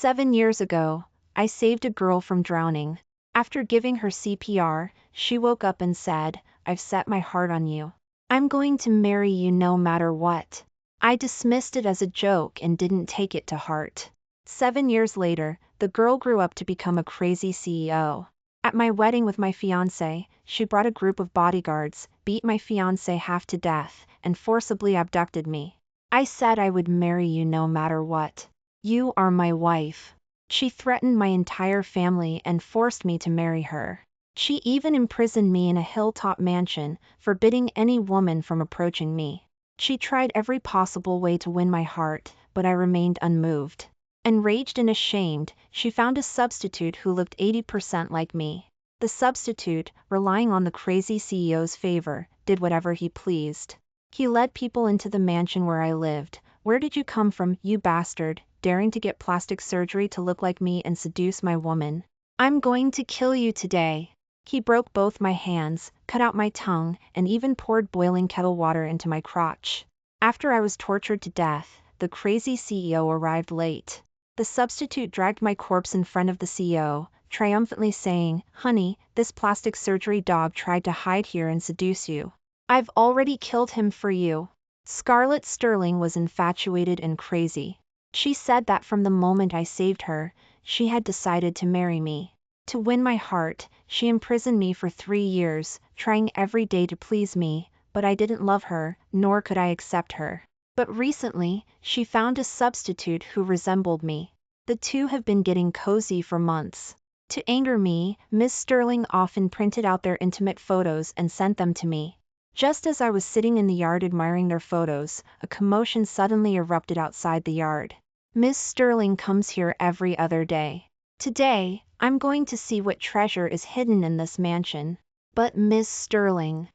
7 years ago, I saved a girl from drowning. After giving her CPR, she woke up and said, "I've set my heart on you. I'm going to marry you no matter what." I dismissed it as a joke and didn't take it to heart. 7 years later, the girl grew up to become a crazy CEO. At my wedding with my fiancé, she brought a group of bodyguards, beat my fiancé half to death, and forcibly abducted me. I said I would marry you no matter what. You are my wife. She threatened my entire family and forced me to marry her. She even imprisoned me in a hilltop mansion, forbidding any woman from approaching me. She tried every possible way to win my heart, but I remained unmoved. Enraged and ashamed, she found a substitute who looked 80% like me. The substitute, relying on the crazy CEO's favor, did whatever he pleased. He led people into the mansion where I lived. "Where did you come from, you bastard, daring to get plastic surgery to look like me and seduce my woman? I'm going to kill you today." He broke both my hands, cut out my tongue, and even poured boiling kettle water into my crotch. After I was tortured to death, the crazy CEO arrived late. The substitute dragged my corpse in front of the CEO, triumphantly saying, "Honey, this plastic surgery dog tried to hide here and seduce you. I've already killed him for you." Scarlett Sterling was infatuated and crazy. She said that from the moment I saved her, she had decided to marry me. To win my heart, she imprisoned me for 3 years, trying every day to please me, but I didn't love her, nor could I accept her. But recently, she found a substitute who resembled me. The two have been getting cozy for months. To anger me, Miss Sterling often printed out their intimate photos and sent them to me. Just as I was sitting in the yard admiring their photos, a commotion suddenly erupted outside the yard. Miss Sterling comes here every other day. Today, I'm going to see what treasure is hidden in this mansion. But Miss Sterling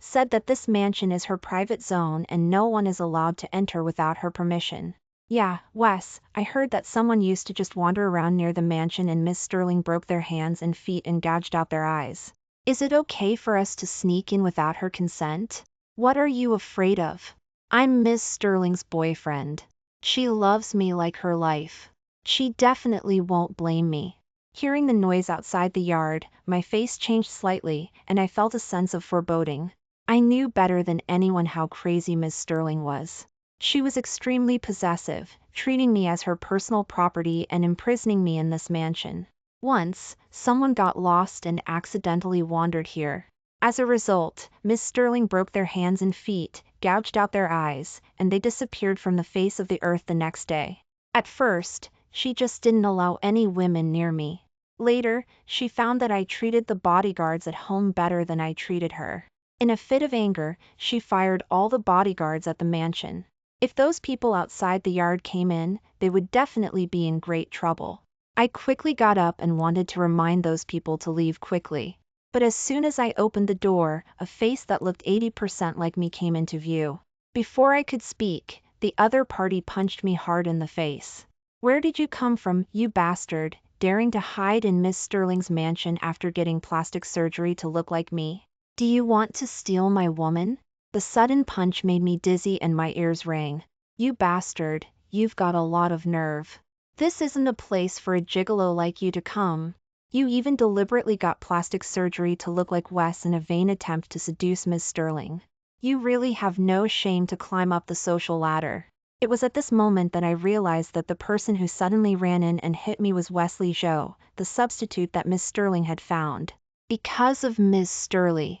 said that this mansion is her private zone and no one is allowed to enter without her permission. Yeah, Wes, I heard that someone used to just wander around near the mansion and Miss Sterling broke their hands and feet and gouged out their eyes. Is it okay for us to sneak in without her consent? What are you afraid of? I'm Miss Sterling's boyfriend. She loves me like her life. She definitely won't blame me. Hearing the noise outside the yard, my face changed slightly, and I felt a sense of foreboding. I knew better than anyone how crazy Miss Sterling was. She was extremely possessive, treating me as her personal property and imprisoning me in this mansion. Once, someone got lost and accidentally wandered here. As a result, Miss Sterling broke their hands and feet, gouged out their eyes, and they disappeared from the face of the earth the next day. At first, she just didn't allow any women near me. Later, she found that I treated the bodyguards at home better than I treated her. In a fit of anger, she fired all the bodyguards at the mansion. If those people outside the yard came in, they would definitely be in great trouble. I quickly got up and wanted to remind those people to leave quickly. But as soon as I opened the door, a face that looked 80% like me came into view. Before I could speak, the other party punched me hard in the face. "Where did you come from, you bastard, daring to hide in Miss Sterling's mansion after getting plastic surgery to look like me? Do you want to steal my woman?" The sudden punch made me dizzy and my ears rang. "You bastard, you've got a lot of nerve. This isn't a place for a gigolo like you to come. You even deliberately got plastic surgery to look like Wes in a vain attempt to seduce Miss Sterling. You really have no shame to climb up the social ladder." It was at this moment that I realized that the person who suddenly ran in and hit me was Wesley Zhou, the substitute that Miss Sterling had found. Because of Miss Sterling's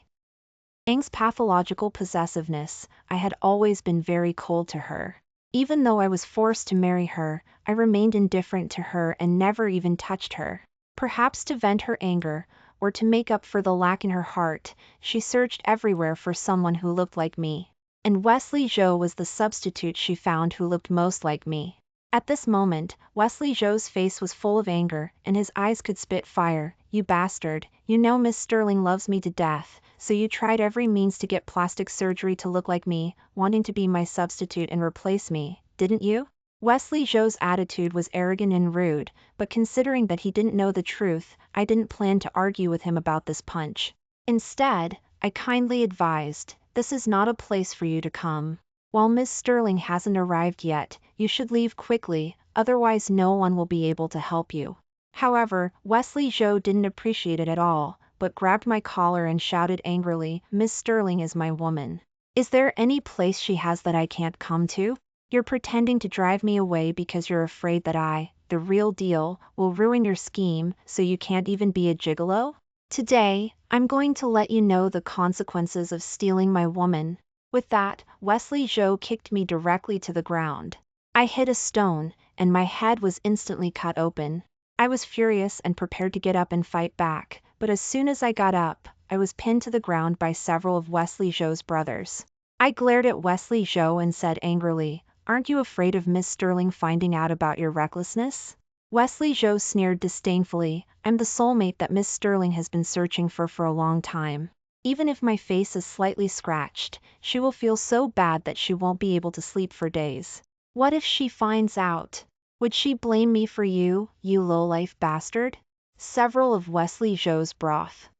pathological possessiveness, I had always been very cold to her. Even though I was forced to marry her, I remained indifferent to her and never even touched her. Perhaps to vent her anger, or to make up for the lack in her heart, she searched everywhere for someone who looked like me. And Wesley Zhou was the substitute she found who looked most like me. At this moment, Wesley Zhou's face was full of anger, and his eyes could spit fire. "You bastard, you know Miss Sterling loves me to death, so you tried every means to get plastic surgery to look like me, wanting to be my substitute and replace me, didn't you?" Wesley Zhou's attitude was arrogant and rude, but considering that he didn't know the truth, I didn't plan to argue with him about this punch. Instead, I kindly advised, "This is not a place for you to come. While Miss Sterling hasn't arrived yet, you should leave quickly, otherwise no one will be able to help you. However, Wesley Zhou didn't appreciate it at all, but grabbed my collar and shouted angrily, Miss Sterling is my woman. Is there any place she has that I can't come to? You're pretending to drive me away because you're afraid that I, the real deal, will ruin your scheme, so you can't even be a gigolo? Today, I'm going to let you know the consequences of stealing my woman. With that, Wesley Zhou kicked me directly to the ground. I hit a stone, and my head was instantly cut open. I was furious and prepared to get up and fight back, but as soon as I got up, I was pinned to the ground by several of Wesley Zhou's brothers. I glared at Wesley Zhou and said angrily, Aren't you afraid of Miss Sterling finding out about your recklessness? Wesley Zhou sneered disdainfully, I'm the soulmate that Miss Sterling has been searching for a long time. Even if my face is slightly scratched, she will feel so bad that she won't be able to sleep for days. What if she finds out? Would she blame me for you, you low-life bastard? Several of Wesley Zhou's brothers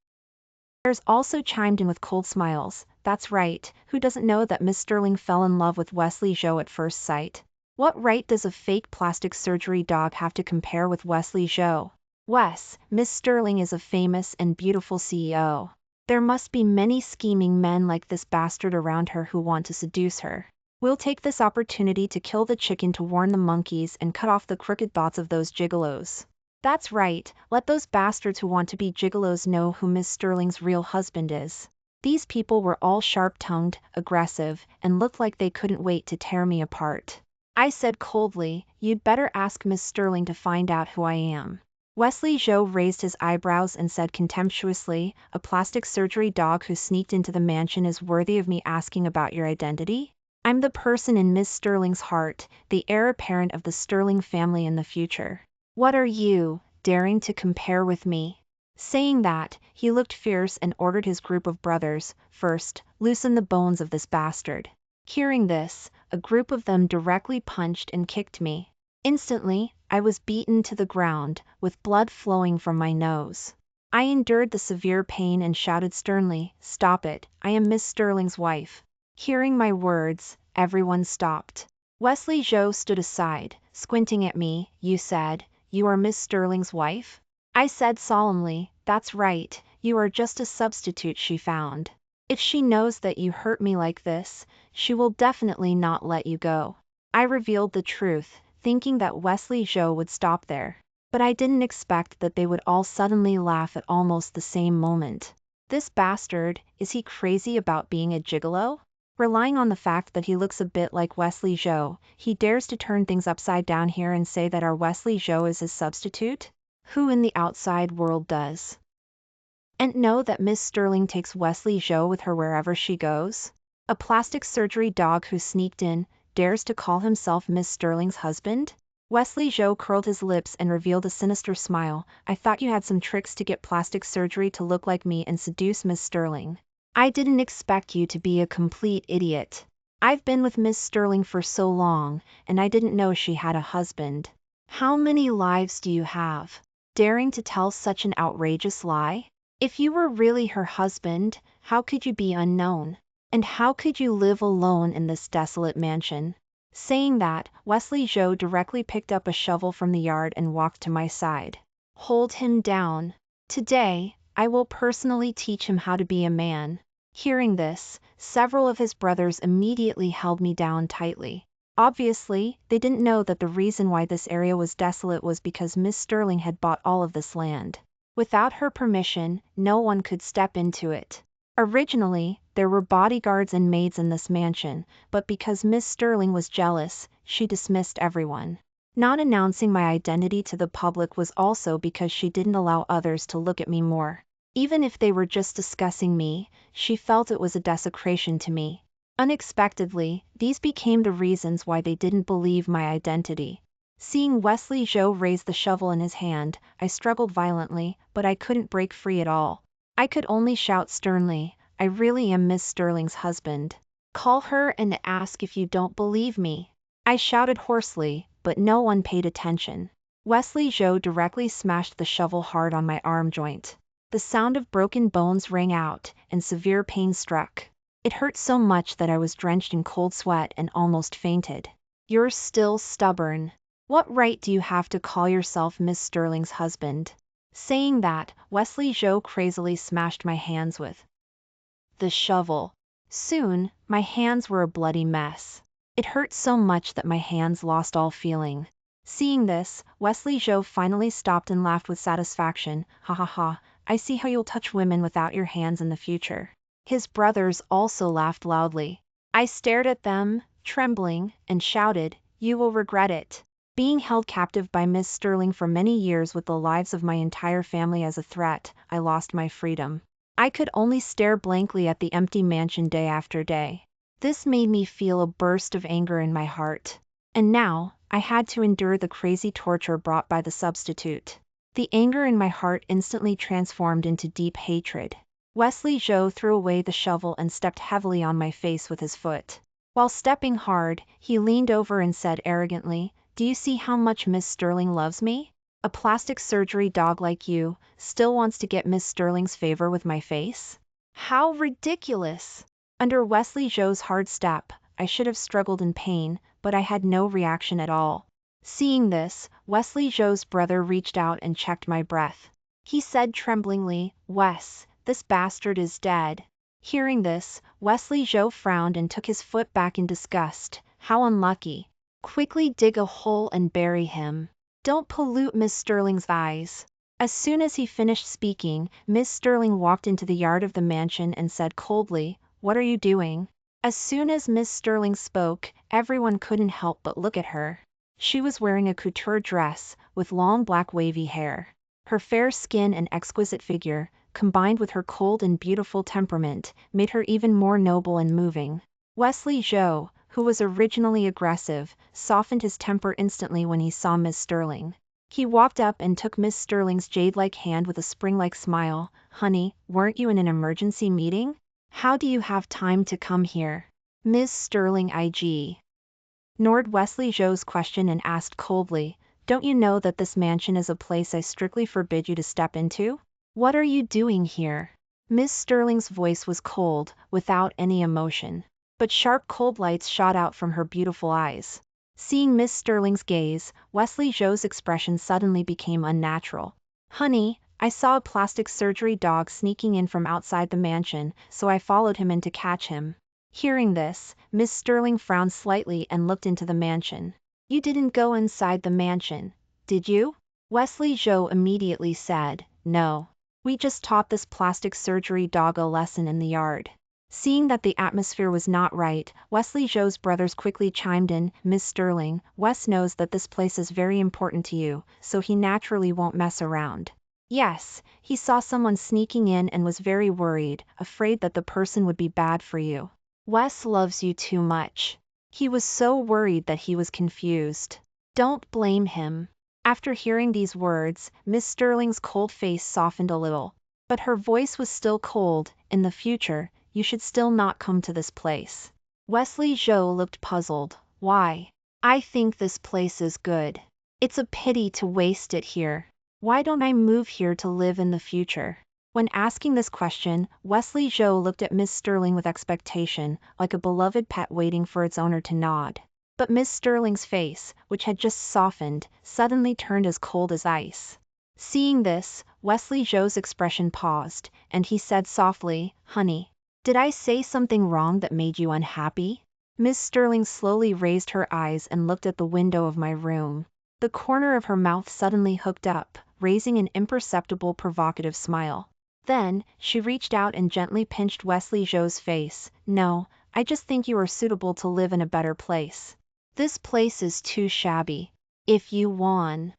also chimed in with cold smiles. That's right, who doesn't know that Miss Sterling fell in love with Wesley Zhou at first sight? What right does a fake plastic surgery dog have to compare with Wesley Zhou? Miss Sterling is a famous and beautiful CEO. There must be many scheming men like this bastard around her who want to seduce her. We'll take this opportunity to kill the chicken to warn the monkeys and cut off the crooked thoughts of those gigolos. That's right, let those bastards who want to be gigolos know who Miss Sterling's real husband is. These people were all sharp-tongued, aggressive, and looked like they couldn't wait to tear me apart. I said coldly, You'd better ask Miss Sterling to find out who I am. Wesley Zhou raised his eyebrows and said contemptuously, A plastic surgery dog who sneaked into the mansion is worthy of me asking about your identity? I'm the person in Miss Sterling's heart, the heir apparent of the Sterling family in the future. What are you, daring to compare with me? Saying that, he looked fierce and ordered his group of brothers, First, loosen the bones of this bastard. Hearing this, a group of them directly punched and kicked me. Instantly, I was beaten to the ground, with blood flowing from my nose. I endured the severe pain and shouted sternly, Stop it, I am Miss Sterling's wife. Hearing my words, everyone stopped. Wesley Zhou stood aside, squinting at me, You said, you are Miss Sterling's wife? I said solemnly, That's right, you are just a substitute she found. If she knows that you hurt me like this, she will definitely not let you go. I revealed the truth, thinking that Wesley Zhou would stop there. But I didn't expect that they would all suddenly laugh at almost the same moment. This bastard, is he crazy about being a gigolo? Relying on the fact that he looks a bit like Wesley Zhou, he dares to turn things upside down here and say that our Wesley Zhou is his substitute? Who in the outside world does? And know that Miss Sterling takes Wesley Zhou with her wherever she goes? A plastic surgery dog who sneaked in, dares to call himself Miss Sterling's husband? Wesley Zhou curled his lips and revealed a sinister smile. I thought you had some tricks to get plastic surgery to look like me and seduce Miss Sterling. I didn't expect you to be a complete idiot. I've been with Miss Sterling for so long, and I didn't know she had a husband. How many lives do you have? Daring to tell such an outrageous lie? If you were really her husband, how could you be unknown? And how could you live alone in this desolate mansion? Saying that, Wesley Zhou directly picked up a shovel from the yard and walked to my side. Hold him down. Today, I will personally teach him how to be a man. Hearing this, several of his brothers immediately held me down tightly. Obviously, they didn't know that the reason why this area was desolate was because Miss Sterling had bought all of this land. Without her permission, no one could step into it. Originally, there were bodyguards and maids in this mansion, but because Miss Sterling was jealous, she dismissed everyone. Not announcing my identity to the public was also because she didn't allow others to look at me more. Even if they were just discussing me, she felt it was a desecration to me. Unexpectedly, these became the reasons why they didn't believe my identity. Seeing Wesley Zhou raise the shovel in his hand, I struggled violently, but I couldn't break free at all. I could only shout sternly, I really am Miss Sterling's husband. Call her and ask if you don't believe me. I shouted hoarsely, but no one paid attention. Wesley Zhou directly smashed the shovel hard on my arm joint. The sound of broken bones rang out, and severe pain struck. It hurt so much that I was drenched in cold sweat and almost fainted. You're still stubborn. What right do you have to call yourself Miss Sterling's husband? Saying that, Wesley Joe crazily smashed my hands with the shovel. Soon, my hands were a bloody mess. It hurt so much that my hands lost all feeling. Seeing this, Wesley Joe finally stopped and laughed with satisfaction. Ha ha ha, I see how you'll touch women without your hands in the future. His brothers also laughed loudly. I stared at them, trembling, and shouted, you will regret it. Being held captive by Miss Sterling for many years with the lives of my entire family as a threat, I lost my freedom. I could only stare blankly at the empty mansion day after day. This made me feel a burst of anger in my heart. And now, I had to endure the crazy torture brought by the substitute. The anger in my heart instantly transformed into deep hatred. Wesley Joe threw away the shovel and stepped heavily on my face with his foot. While stepping hard, he leaned over and said arrogantly, do you see how much Miss Sterling loves me? A plastic surgery dog like you still wants to get Miss Sterling's favor with my face? How ridiculous! Under Wesley Joe's hard step, I should have struggled in pain, but I had no reaction at all. Seeing this, Wesley Joe's brother reached out and checked my breath. He said tremblingly, Wes, this bastard is dead. Hearing this, Wesley Joe frowned and took his foot back in disgust. How unlucky. Quickly dig a hole and bury him. Don't pollute Miss Sterling's eyes. As soon as he finished speaking, Miss Sterling walked into the yard of the mansion and said coldly, what are you doing? As soon as Miss Sterling spoke, everyone couldn't help but look at her. She was wearing a couture dress, with long black wavy hair. Her fair skin and exquisite figure, combined with her cold and beautiful temperament, made her even more noble and moving. Wesley Joe, who was originally aggressive, softened his temper instantly when he saw Miss Sterling. He walked up and took Miss Sterling's jade-like hand with a spring-like smile. Honey, weren't you in an emergency meeting? How do you have time to come here? Miss Sterling ignored Wesley Joe's question and asked coldly, don't you know that this mansion is a place I strictly forbid you to step into? What are you doing here? Miss Sterling's voice was cold, without any emotion. But sharp cold lights shot out from her beautiful eyes. Seeing Miss Sterling's gaze, Wesley Joe's expression suddenly became unnatural. Honey, I saw a plastic surgery dog sneaking in from outside the mansion, so I followed him in to catch him. Hearing this, Miss Sterling frowned slightly and looked into the mansion. You didn't go inside the mansion, did you? Wesley Joe immediately said, no. We just taught this plastic surgery dog a lesson in the yard. Seeing that the atmosphere was not right, Wesley Joe's brothers quickly chimed in, Miss Sterling, Wes knows that this place is very important to you, so he naturally won't mess around. Yes, he saw someone sneaking in and was very worried, afraid that the person would be bad for you. Wes loves you too much. He was so worried that he was confused. Don't blame him. After hearing these words, Miss Sterling's cold face softened a little. But her voice was still cold. In the future, you should still not come to this place. Wesley Joe looked puzzled. Why? I think this place is good. It's a pity to waste it here. Why don't I move here to live in the future? When asking this question, Wesley Joe looked at Miss Sterling with expectation, like a beloved pet waiting for its owner to nod. But Miss Sterling's face, which had just softened, suddenly turned as cold as ice. Seeing this, Wesley Joe's expression paused, and he said softly, Honey, did I say something wrong that made you unhappy? Miss Sterling slowly raised her eyes and looked at the window of my room. The corner of her mouth suddenly hooked up, raising an imperceptible provocative smile. Then, she reached out and gently pinched Wesley Joe's face. No, I just think you are suitable to live in a better place. This place is too shabby. If you want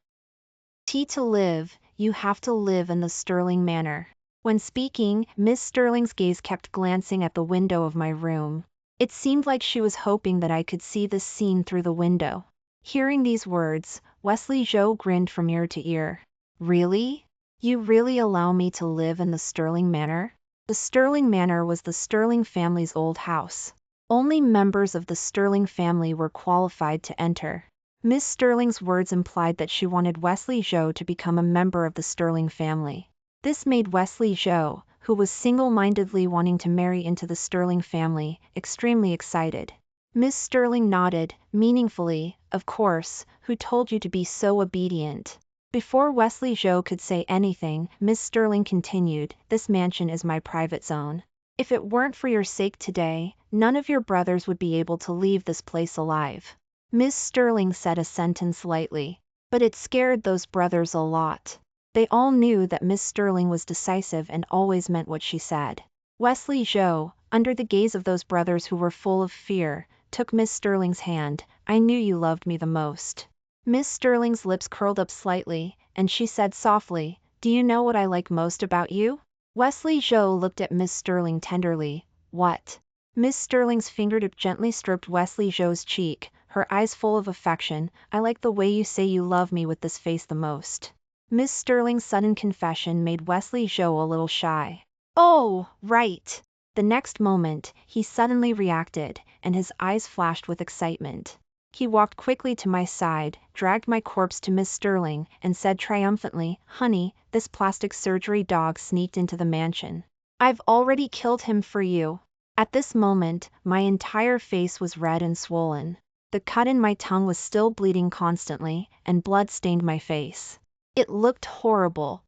to live, you have to live in the Sterling manner. When speaking, Miss Sterling's gaze kept glancing at the window of my room. It seemed like she was hoping that I could see this scene through the window. Hearing these words, Wesley Joe grinned from ear to ear. Really? You really allow me to live in the Sterling Manor? The Sterling Manor was the Sterling family's old house. Only members of the Sterling family were qualified to enter. Miss Sterling's words implied that she wanted Wesley Joe to become a member of the Sterling family. This made Wesley Joe, who was single-mindedly wanting to marry into the Sterling family, extremely excited. Miss Sterling nodded, meaningfully. Of course, who told you to be so obedient? Before Wesley Zhou could say anything, Miss Sterling continued, this mansion is my private zone. If it weren't for your sake today, none of your brothers would be able to leave this place alive. Miss Sterling said a sentence lightly, but it scared those brothers a lot. They all knew that Miss Sterling was decisive and always meant what she said. Wesley Zhou, under the gaze of those brothers who were full of fear, took Miss Sterling's hand. I knew you loved me the most. Miss Sterling's lips curled up slightly, and she said softly, do you know what I like most about you? Wesley Zhou looked at Miss Sterling tenderly. What? Miss Sterling's fingertip gently stroked Wesley Zhou's cheek, her eyes full of affection. I like the way you say you love me with this face the most. Miss Sterling's sudden confession made Wesley Zhou a little shy. Oh, right. The next moment, he suddenly reacted, and his eyes flashed with excitement. He walked quickly to my side, dragged my corpse to Miss Sterling, and said triumphantly, honey, this plastic surgery dog sneaked into the mansion. I've already killed him for you. At this moment, my entire face was red and swollen. The cut in my tongue was still bleeding constantly, and blood stained my face. It looked horrible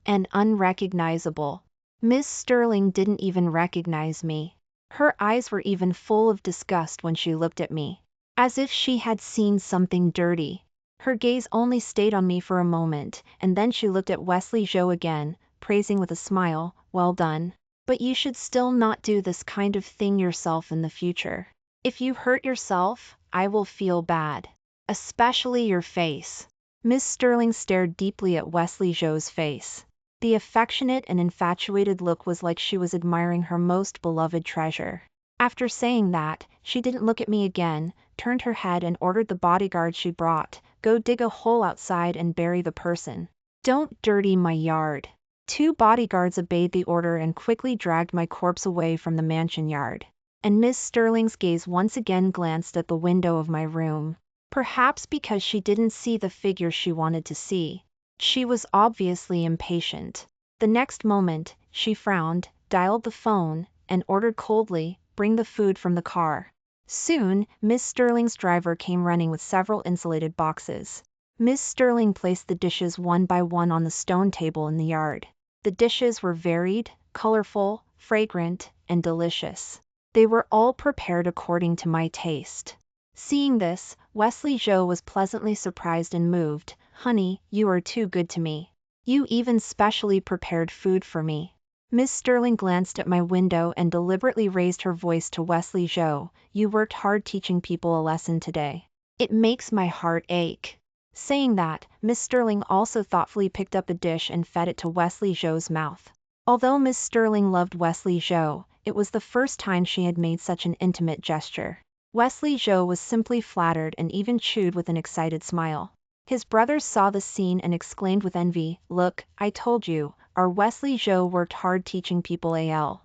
and unrecognizable. Miss Sterling didn't even recognize me. Her eyes were even full of disgust when she looked at me, as if she had seen something dirty. Her gaze only stayed on me for a moment, and then she looked at Wesley Zhou again, praising with a smile, well done. But you should still not do this kind of thing yourself in the future. If you hurt yourself, I will feel bad. Especially your face. Miss Sterling stared deeply at Wesley Zhou's face. The affectionate and infatuated look was like she was admiring her most beloved treasure. After saying that, she didn't look at me again, turned her head and ordered the bodyguard she brought, go dig a hole outside and bury the person. Don't dirty my yard. 2 bodyguards obeyed the order and quickly dragged my corpse away from the mansion yard. And Miss Sterling's gaze once again glanced at the window of my room. Perhaps because she didn't see the figure she wanted to see. She was obviously impatient. The next moment, she frowned, dialed the phone, and ordered coldly, bring the food from the car. Soon, Miss Sterling's driver came running with several insulated boxes. Miss Sterling placed the dishes one by one on the stone table in the yard. The dishes were varied, colorful, fragrant, and delicious. They were all prepared according to my taste. Seeing this, Wesley Zhou was pleasantly surprised and moved. Honey, you are too good to me. You even specially prepared food for me. Miss Sterling glanced at my window and deliberately raised her voice to Wesley Zhou. You worked hard teaching people a lesson today. It makes my heart ache. Saying that, Miss Sterling also thoughtfully picked up a dish and fed it to Wesley Zhou's mouth. Although Miss Sterling loved Wesley Zhou, it was the first time she had made such an intimate gesture. Wesley Zhou was simply flattered and even chewed with an excited smile. His brothers saw the scene and exclaimed with envy, look, I told you, our Wesley Zhou worked hard teaching people a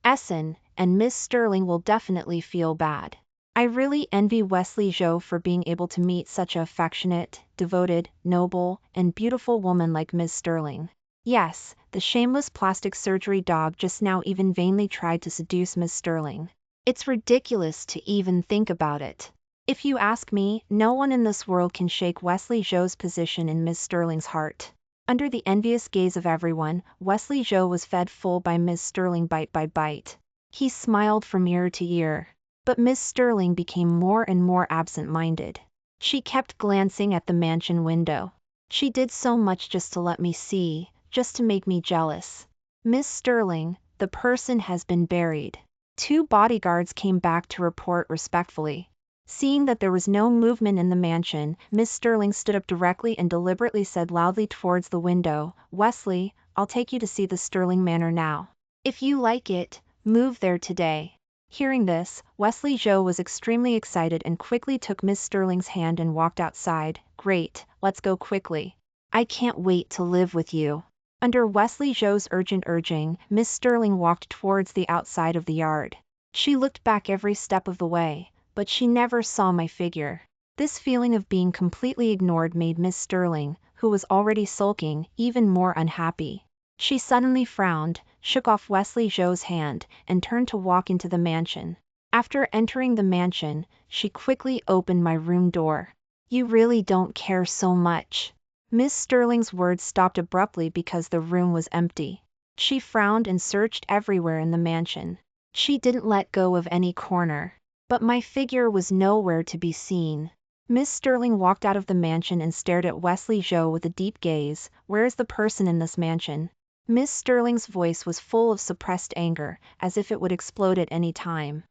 lesson, and Miss Sterling will definitely feel bad. I really envy Wesley Zhou for being able to meet such an affectionate, devoted, noble, and beautiful woman like Miss Sterling. Yes, the shameless plastic surgery dog just now even vainly tried to seduce Miss Sterling. It's ridiculous to even think about it. If you ask me, no one in this world can shake Wesley Zhou's position in Miss Sterling's heart. Under the envious gaze of everyone, Wesley Zhou was fed full by Miss Sterling bite by bite. He smiled from ear to ear. But Miss Sterling became more and more absent-minded. She kept glancing at the mansion window. She did so much just to let me see, just to make me jealous. Miss Sterling, the person has been buried. 2 bodyguards came back to report respectfully. Seeing that there was no movement in the mansion, Miss Sterling stood up directly and deliberately said loudly towards the window, Wesley, I'll take you to see the Sterling Manor now. If you like it, move there today. Hearing this, Wesley Zhou was extremely excited and quickly took Miss Sterling's hand and walked outside. Great, let's go quickly. I can't wait to live with you. Under Wesley Zhou's urgent urging, Miss Sterling walked towards the outside of the yard. She looked back every step of the way, but she never saw my figure. This feeling of being completely ignored made Miss Sterling, who was already sulking, even more unhappy. She suddenly frowned, shook off Wesley Zhou's hand, and turned to walk into the mansion. After entering the mansion, she quickly opened my room door. You really don't care so much. Miss Sterling's words stopped abruptly because the room was empty. She frowned and searched everywhere in the mansion. She didn't let go of any corner. But my figure was nowhere to be seen. Miss Sterling walked out of the mansion and stared at Wesley Zhou with a deep gaze. Where is the person in this mansion? Miss Sterling's voice was full of suppressed anger, as if it would explode at any time.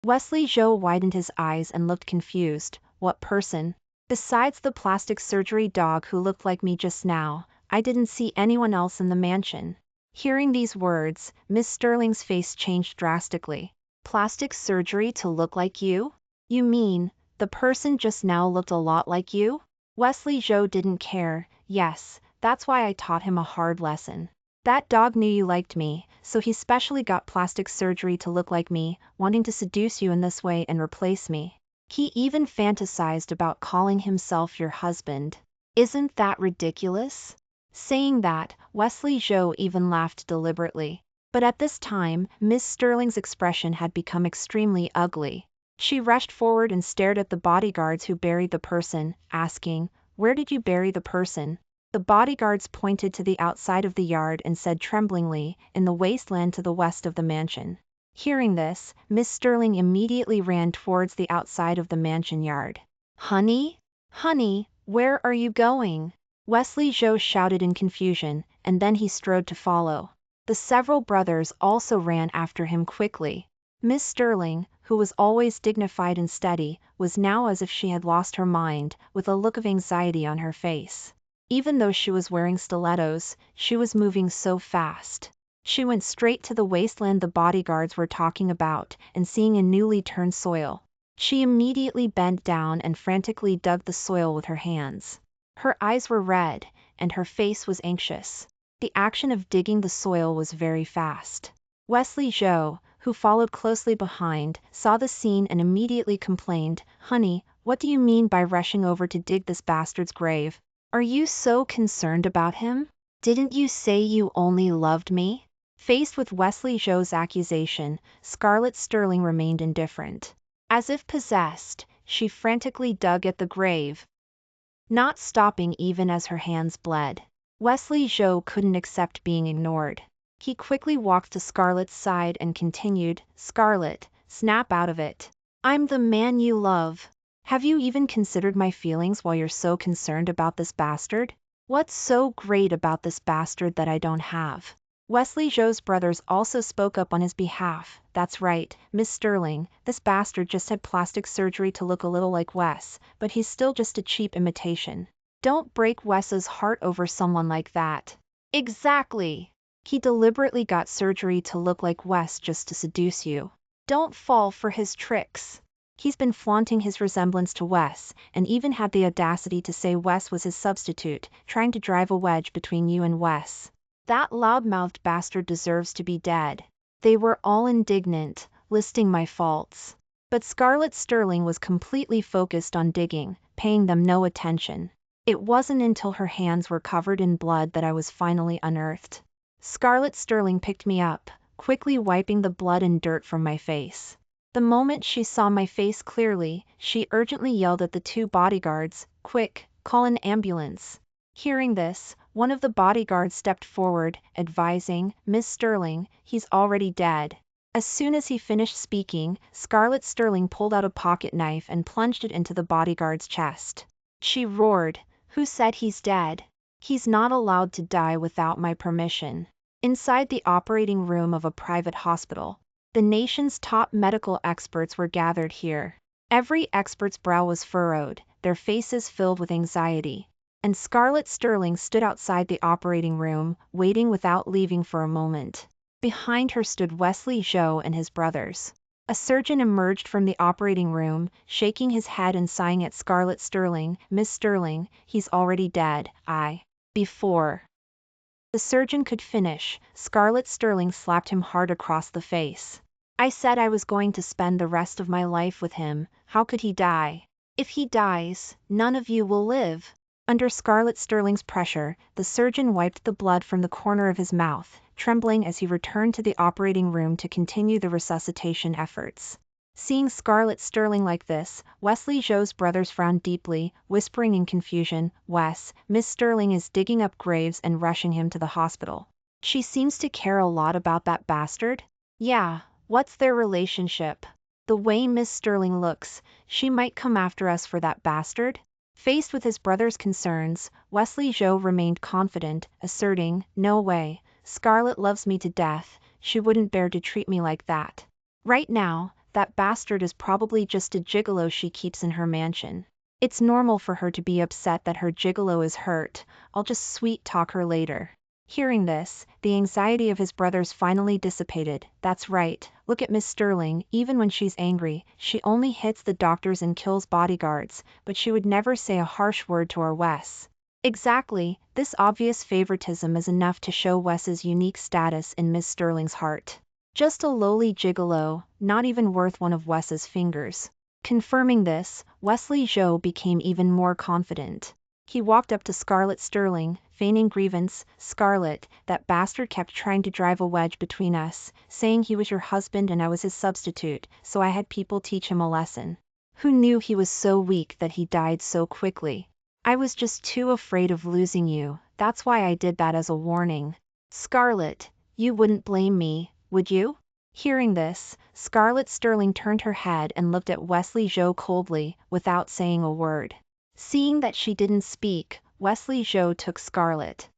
Wesley Zhou widened his eyes and looked confused. What person? Besides the plastic surgery dog who looked like me just now, I didn't see anyone else in the mansion. Hearing these words, Miss Sterling's face changed drastically. Plastic surgery to look like you? You mean, the person just now looked a lot like you? Wesley Zhou didn't care. Yes, that's why I taught him a hard lesson. That dog knew you liked me, so he specially got plastic surgery to look like me, wanting to seduce you in this way and replace me. He even fantasized about calling himself your husband. Isn't that ridiculous? Saying that, Wesley Zhou even laughed deliberately. But at this time, Miss Sterling's expression had become extremely ugly. She rushed forward and stared at the bodyguards who buried the person, asking, "Where did you bury the person?" The bodyguards pointed to the outside of the yard and said tremblingly, "In the wasteland to the west of the mansion." Hearing this, Miss Sterling immediately ran towards the outside of the mansion yard. "Honey? Honey, where are you going?" Wesley Zhou shouted in confusion, and then he strode to follow. The several brothers also ran after him quickly. Miss Sterling, who was always dignified and steady, was now as if she had lost her mind, with a look of anxiety on her face. Even though she was wearing stilettos, she was moving so fast. She went straight to the wasteland the bodyguards were talking about, and seeing a newly turned soil, she immediately bent down and frantically dug the soil with her hands. Her eyes were red, and her face was anxious. The action of digging the soil was very fast. Wesley Zhou, who followed closely behind, saw the scene and immediately complained, "Honey, what do you mean by rushing over to dig this bastard's grave? Are you so concerned about him? Didn't you say you only loved me?" Faced with Wesley Zhou's accusation, Scarlett Sterling remained indifferent. As if possessed, she frantically dug at the grave, not stopping even as her hands bled. Wesley Zhou couldn't accept being ignored. He quickly walked to Scarlett's side and continued, "Scarlett, snap out of it. I'm the man you love. Have you even considered my feelings while you're so concerned about this bastard? What's so great about this bastard that I don't have?" Wesley Zhou's brothers also spoke up on his behalf. "That's right, Miss Sterling, this bastard just had plastic surgery to look a little like Wes, but he's still just a cheap imitation. Don't break Wes's heart over someone like that." "Exactly. He deliberately got surgery to look like Wes just to seduce you. Don't fall for his tricks. He's been flaunting his resemblance to Wes, and even had the audacity to say Wes was his substitute, trying to drive a wedge between you and Wes. That loudmouthed bastard deserves to be dead." They were all indignant, listing my faults. But Scarlett Sterling was completely focused on digging, paying them no attention. It wasn't until her hands were covered in blood that I was finally unearthed. Scarlett Sterling picked me up, quickly wiping the blood and dirt from my face. The moment she saw my face clearly, she urgently yelled at the two bodyguards, "Quick, call an ambulance." Hearing this, one of the bodyguards stepped forward, advising, "Miss Sterling, he's already dead." As soon as he finished speaking, Scarlett Sterling pulled out a pocket knife and plunged it into the bodyguard's chest. She roared, "Who said he's dead? He's not allowed to die without my permission." Inside the operating room of a private hospital, the nation's top medical experts were gathered here. Every expert's brow was furrowed, their faces filled with anxiety. And Scarlett Sterling stood outside the operating room, waiting without leaving for a moment. Behind her stood Wesley Zhou and his brothers. A surgeon emerged from the operating room, shaking his head and sighing at Scarlett Sterling, "Miss Sterling, he's already dead." Before the surgeon could finish, Scarlett Sterling slapped him hard across the face. "I said I was going to spend the rest of my life with him. How could he die? If he dies, none of you will live." Under Scarlett Sterling's pressure, the surgeon wiped the blood from the corner of his mouth, trembling as he returned to the operating room to continue the resuscitation efforts. Seeing Scarlett Sterling like this, Wesley Zhou's brothers frowned deeply, whispering in confusion, "Wes, Miss Sterling is digging up graves and rushing him to the hospital. She seems to care a lot about that bastard." "Yeah, what's their relationship? The way Miss Sterling looks, she might come after us for that bastard." Faced with his brother's concerns, Wesley Zhou remained confident, asserting, "No way, Scarlett loves me to death, she wouldn't bear to treat me like that. Right now, that bastard is probably just a gigolo she keeps in her mansion. It's normal for her to be upset that her gigolo is hurt, I'll just sweet talk her later." Hearing this, the anxiety of his brothers finally dissipated. "That's right, look at Miss Sterling, even when she's angry, she only hits the doctors and kills bodyguards, but she would never say a harsh word to our Wes." Exactly, this obvious favoritism is enough to show Wes's unique status in Miss Sterling's heart. Just a lowly gigolo, not even worth one of Wes's fingers. Confirming this, Wesley Zhou became even more confident. He walked up to Scarlett Sterling, feigning grievance. "Scarlett, that bastard kept trying to drive a wedge between us, saying he was your husband and I was his substitute, so I had people teach him a lesson. Who knew he was so weak that he died so quickly? I was just too afraid of losing you, that's why I did that as a warning." "Scarlett, you wouldn't blame me, would you?" Hearing this, Scarlett Sterling turned her head and looked at Wesley Zhou coldly, without saying a word. Seeing that she didn't speak, Wesley Zhou took Scarlett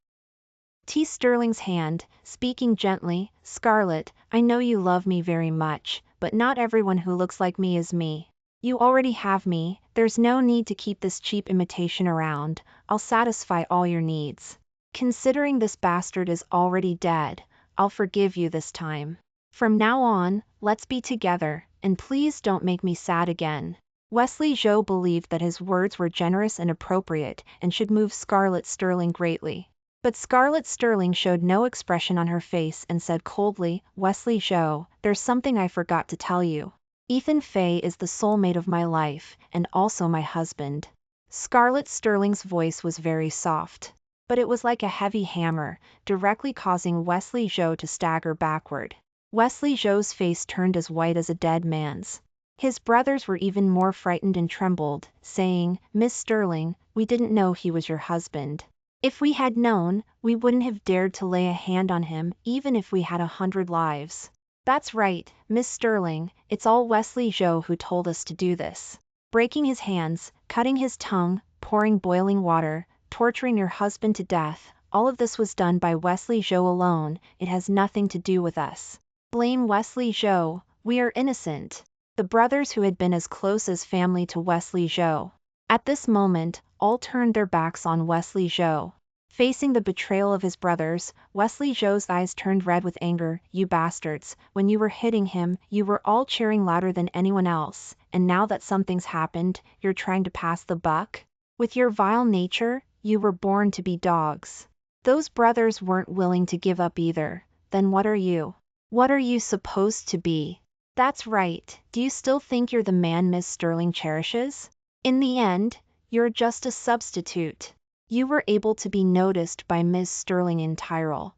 T. Sterling's hand, speaking gently, "Scarlett, I know you love me very much, but not everyone who looks like me is me. You already have me, there's no need to keep this cheap imitation around, I'll satisfy all your needs. Considering this bastard is already dead, I'll forgive you this time. From now on, let's be together, and please don't make me sad again." Wesley Zhou believed that his words were generous and appropriate and should move Scarlett Sterling greatly. But Scarlett Sterling showed no expression on her face and said coldly, "Wesley Zhou, there's something I forgot to tell you. Ethan Fay is the soulmate of my life, and also my husband." Scarlett Sterling's voice was very soft, but it was like a heavy hammer, directly causing Wesley Zhou to stagger backward. Wesley Zhou's face turned as white as a dead man's. His brothers were even more frightened and trembled, saying, "Miss Sterling, we didn't know he was your husband. If we had known, we wouldn't have dared to lay a hand on him even if we had 100 lives. That's right, Miss Sterling, it's all Wesley Zhou who told us to do this. Breaking his hands, cutting his tongue, pouring boiling water, torturing your husband to death, all of this was done by Wesley Zhou alone, it has nothing to do with us. Blame Wesley Zhou, we are innocent." The brothers who had been as close as family to Wesley Zhou. At this moment, all turned their backs on Wesley Zhou. Facing the betrayal of his brothers, Wesley Zhou's eyes turned red with anger. "You bastards, when you were hitting him, you were all cheering louder than anyone else, and now that something's happened, you're trying to pass the buck? With your vile nature, you were born to be dogs." Those brothers weren't willing to give up either. Then what are you? What are you supposed to be? That's right, do you still think you're the man Miss Sterling cherishes? In the end, you're just a substitute. You were able to be noticed by Miss Sterling in Tyrol.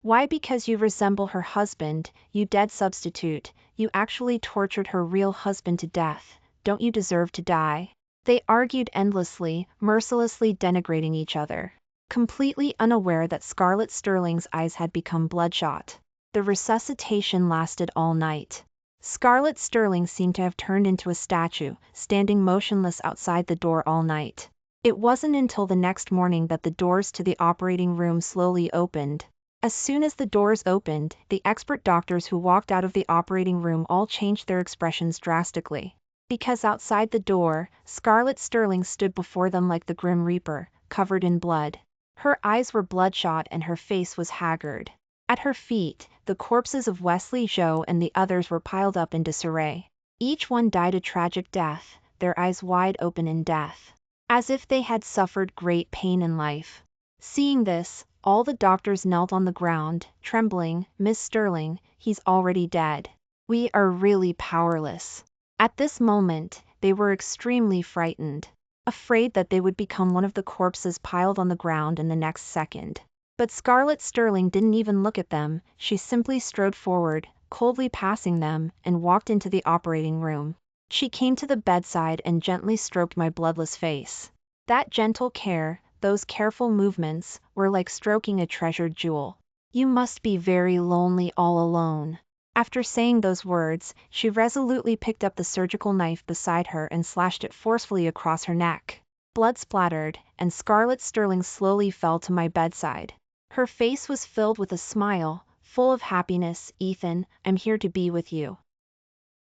Why? Because you resemble her husband, you dead substitute, you actually tortured her real husband to death, don't you deserve to die? They argued endlessly, mercilessly denigrating each other, completely unaware that Scarlett Sterling's eyes had become bloodshot. The resuscitation lasted all night. Scarlett Sterling seemed to have turned into a statue, standing motionless outside the door all night. It wasn't until the next morning that the doors to the operating room slowly opened. As soon as the doors opened, the expert doctors who walked out of the operating room all changed their expressions drastically. Because outside the door, Scarlett Sterling stood before them like the Grim Reaper, covered in blood. Her eyes were bloodshot and her face was haggard. At her feet, the corpses of Wesley Zhou and the others were piled up in disarray. Each one died a tragic death, their eyes wide open in death, as if they had suffered great pain in life. Seeing this, all the doctors knelt on the ground, trembling. "Miss Sterling, he's already dead. We are really powerless." At this moment, they were extremely frightened, afraid that they would become one of the corpses piled on the ground in the next second. But Scarlett Sterling didn't even look at them, she simply strode forward, coldly passing them, and walked into the operating room. She came to the bedside and gently stroked my bloodless face. That gentle care, those careful movements, were like stroking a treasured jewel. You must be very lonely all alone. After saying those words, she resolutely picked up the surgical knife beside her and slashed it forcefully across her neck. Blood splattered, and Scarlet Sterling slowly fell to my bedside. Her face was filled with a smile, full of happiness. Ethan, I'm here to be with you.